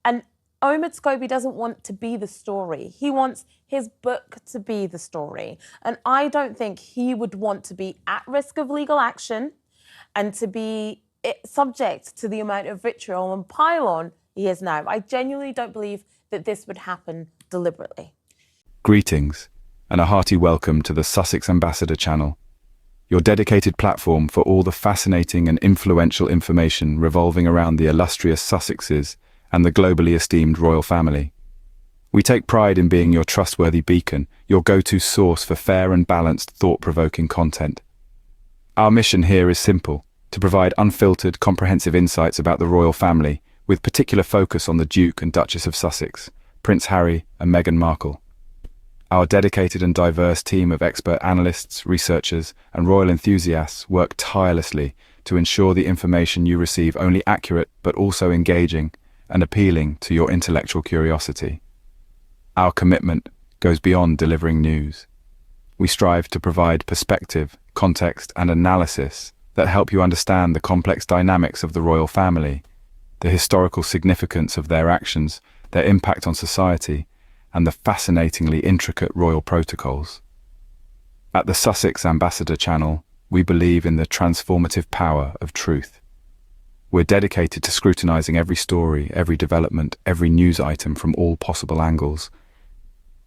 And Omid Scobie doesn't want to be the story. He wants his book to be the story. And I don't think he would want to be at risk of legal action and to be subject to the amount of vitriol and pile-on he is now. I genuinely don't believe that this would happen deliberately. Greetings, and a hearty welcome to the Sussex Ambassador channel, your dedicated platform for all the fascinating and influential information revolving around the illustrious Sussexes and the globally esteemed royal family. We take pride in being your trustworthy beacon, your go-to source for fair and balanced, thought-provoking content. Our mission here is simple: to provide unfiltered, comprehensive insights about the royal family, with particular focus on the Duke and Duchess of Sussex, Prince Harry and Meghan Markle. Our dedicated and diverse team of expert analysts, researchers, and royal enthusiasts work tirelessly to ensure the information you receive only accurate but also engaging and appealing to your intellectual curiosity. Our commitment goes beyond delivering news. We strive to provide perspective, context, and analysis that help you understand the complex dynamics of the royal family, the historical significance of their actions, their impact on society, and the fascinatingly intricate royal protocols. At the Sussex Ambassador channel, we believe in the transformative power of truth. We're dedicated to scrutinizing every story, every development, every news item from all possible angles.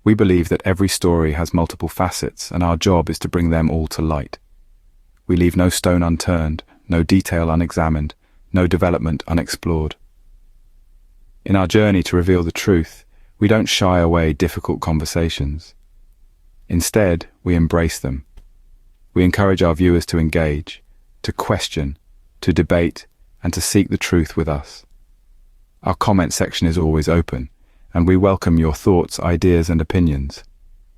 We believe that every story has multiple facets, and our job is to bring them all to light. We leave no stone unturned, no detail unexamined, no development unexplored. In our journey to reveal the truth, we don't shy away difficult conversations. Instead, we embrace them. We encourage our viewers to engage, to question, to debate, and to seek the truth with us. Our comment section is always open, and we welcome your thoughts, ideas, and opinions.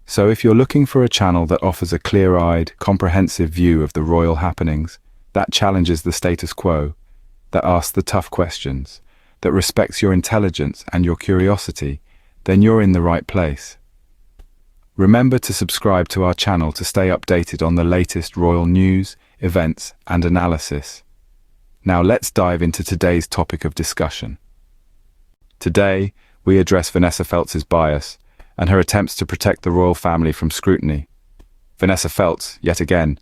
So if you're looking for a channel that offers a clear-eyed, comprehensive view of the royal happenings, that challenges the status quo, that asks the tough questions, that respects your intelligence and your curiosity, then you're in the right place. Remember to subscribe to our channel to stay updated on the latest royal news, events, and analysis. Now let's dive into today's topic of discussion. Today, we address Vanessa Feltz's bias and her attempts to protect the royal family from scrutiny. Vanessa Feltz, yet again,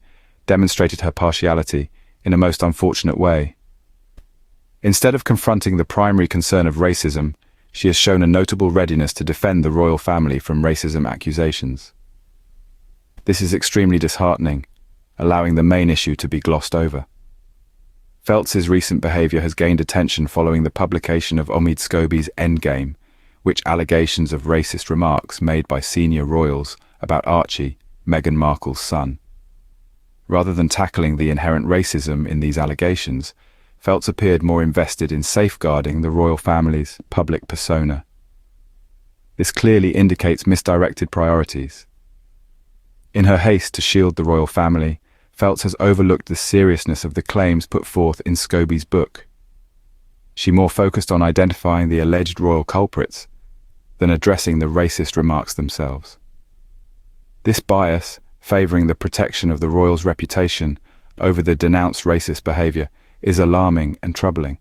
demonstrated her partiality in a most unfortunate way. Instead of confronting the primary concern of racism, she has shown a notable readiness to defend the royal family from racism accusations. This is extremely disheartening, allowing the main issue to be glossed over. Feltz's recent behavior has gained attention following the publication of Omid Scobie's Endgame, which allegations of racist remarks made by senior royals about Archie, Meghan Markle's son. Rather than tackling the inherent racism in these allegations, Feltz appeared more invested in safeguarding the royal family's public persona. This clearly indicates misdirected priorities. In her haste to shield the royal family, Feltz has overlooked the seriousness of the claims put forth in Scobie's book. She more focused on identifying the alleged royal culprits than addressing the racist remarks themselves. This bias, favoring the protection of the royals' reputation over the denounced racist behavior, is alarming and troubling.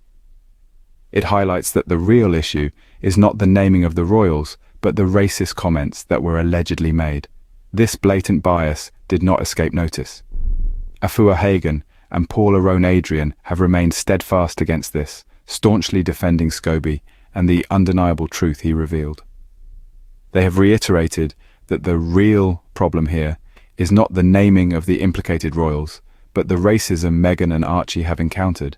It highlights that the real issue is not the naming of the royals, but the racist comments that were allegedly made. This blatant bias did not escape notice. Afua Hagan and Paula Rowan-Adrian have remained steadfast against this, staunchly defending Scobie and the undeniable truth he revealed. They have reiterated that the real problem here is not the naming of the implicated royals, but the racism Meghan and Archie have encountered.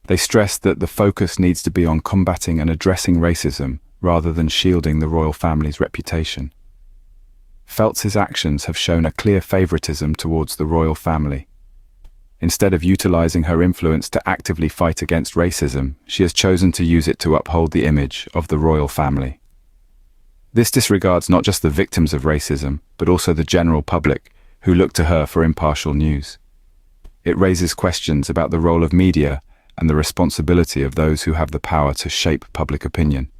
They stress that the focus needs to be on combating and addressing racism rather than shielding the royal family's reputation. Feltz's actions have shown a clear favoritism towards the royal family. Instead of utilizing her influence to actively fight against racism, she has chosen to use it to uphold the image of the royal family. This disregards not just the victims of racism, but also the general public, who look to her for impartial news. It raises questions about the role of media and the responsibility of those who have the power to shape public opinion.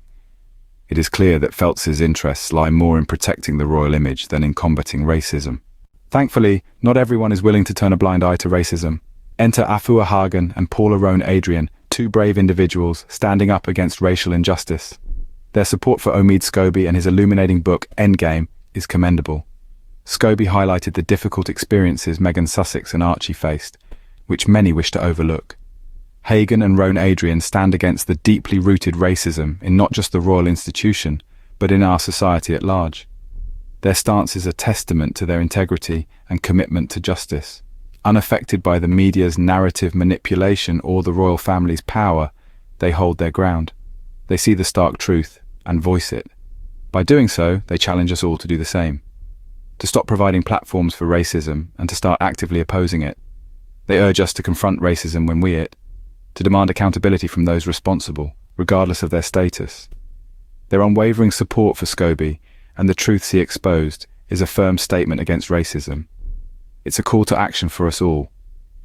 It is clear that Feltz's interests lie more in protecting the royal image than in combating racism. Thankfully, not everyone is willing to turn a blind eye to racism. Enter Afua Hagan and Paula Rowan-Adrian, two brave individuals standing up against racial injustice. Their support for Omid Scobie and his illuminating book, Endgame, is commendable. Scobie highlighted the difficult experiences Megan Sussex and Archie faced, which many wish to overlook. Hagan and Rowan Adrian stand against the deeply rooted racism in not just the royal institution, but in our society at large. Their stance is a testament to their integrity and commitment to justice. Unaffected by the media's narrative manipulation or the royal family's power, they hold their ground. They see the stark truth and voice it. By doing so, they challenge us all to do the same. To stop providing platforms for racism and to start actively opposing it. They urge us to confront racism when we it, to demand accountability from those responsible, regardless of their status. Their unwavering support for Scobie and the truths he exposed is a firm statement against racism. It's a call to action for us all,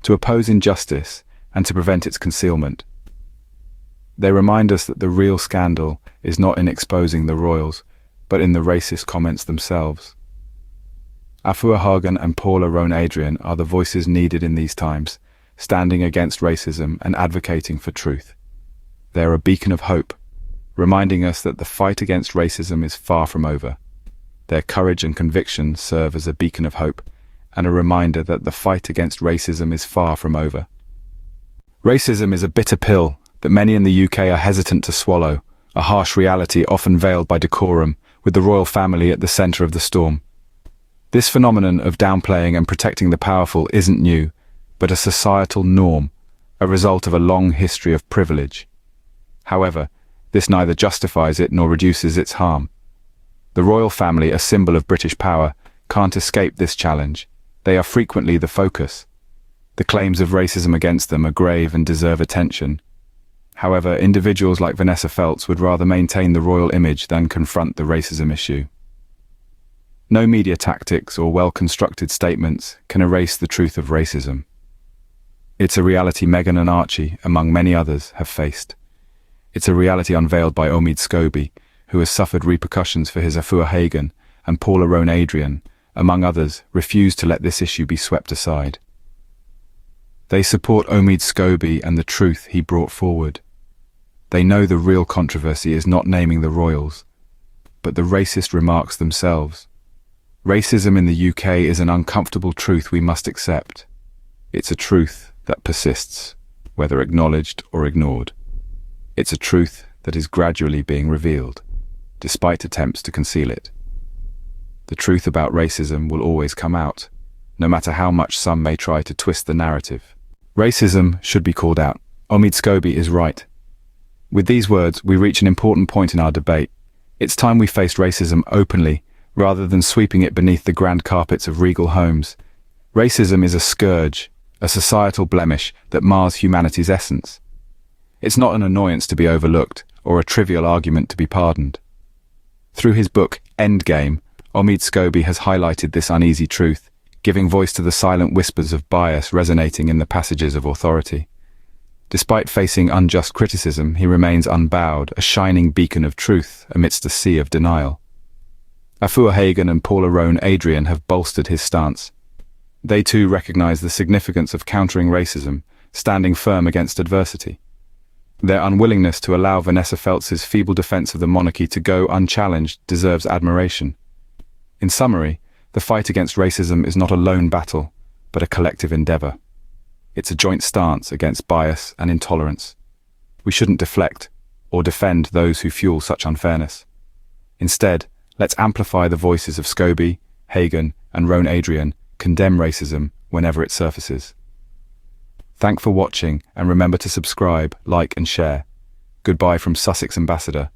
to oppose injustice and to prevent its concealment. They remind us that the real scandal is not in exposing the royals, but in the racist comments themselves. Afua Hagan and Rowan Adrian are the voices needed in these times, standing against racism and advocating for truth. They are a beacon of hope, reminding us that the fight against racism is far from over. Their courage and conviction serve as a beacon of hope, and a reminder that the fight against racism is far from over. Racism is a bitter pill that many in the UK are hesitant to swallow, a harsh reality often veiled by decorum, with the royal family at the centre of the storm. This phenomenon of downplaying and protecting the powerful isn't new, but a societal norm, a result of a long history of privilege. However, this neither justifies it nor reduces its harm. The royal family, a symbol of British power, can't escape this challenge. They are frequently the focus. The claims of racism against them are grave and deserve attention. However, individuals like Vanessa Feltz would rather maintain the royal image than confront the racism issue. No media tactics or well-constructed statements can erase the truth of racism. It's a reality Meghan and Archie, among many others, have faced. It's a reality unveiled by Omid Scobie, who has suffered repercussions for his Afua Hagan, and Rowan Adrian, among others, refused to let this issue be swept aside. They support Omid Scobie and the truth he brought forward. They know the real controversy is not naming the royals, but the racist remarks themselves. Racism in the UK is an uncomfortable truth we must accept. It's a truth that persists, whether acknowledged or ignored. It's a truth that is gradually being revealed, despite attempts to conceal it. The truth about racism will always come out, no matter how much some may try to twist the narrative. Racism should be called out. Omid Scobie is right. With these words, we reach an important point in our debate. It's time we faced racism openly, rather than sweeping it beneath the grand carpets of regal homes. Racism is a scourge, a societal blemish that mars humanity's essence. It's not an annoyance to be overlooked, or a trivial argument to be pardoned. Through his book, Endgame, Omid Scobie has highlighted this uneasy truth, giving voice to the silent whispers of bias resonating in the passages of authority. Despite facing unjust criticism, he remains unbowed, a shining beacon of truth amidst a sea of denial. Afua Hagan and Rowan Adrian have bolstered his stance. They too recognize the significance of countering racism, standing firm against adversity. Their unwillingness to allow Vanessa Feltz's feeble defense of the monarchy to go unchallenged deserves admiration. In summary, the fight against racism is not a lone battle, but a collective endeavor. It's a joint stance against bias and intolerance. We shouldn't deflect or defend those who fuel such unfairness. Instead, let's amplify the voices of Scobie, Hagan, and Rowan Adrian, condemn racism whenever it surfaces. Thanks for watching, and remember to subscribe, like, and share. Goodbye from Sussex Ambassador.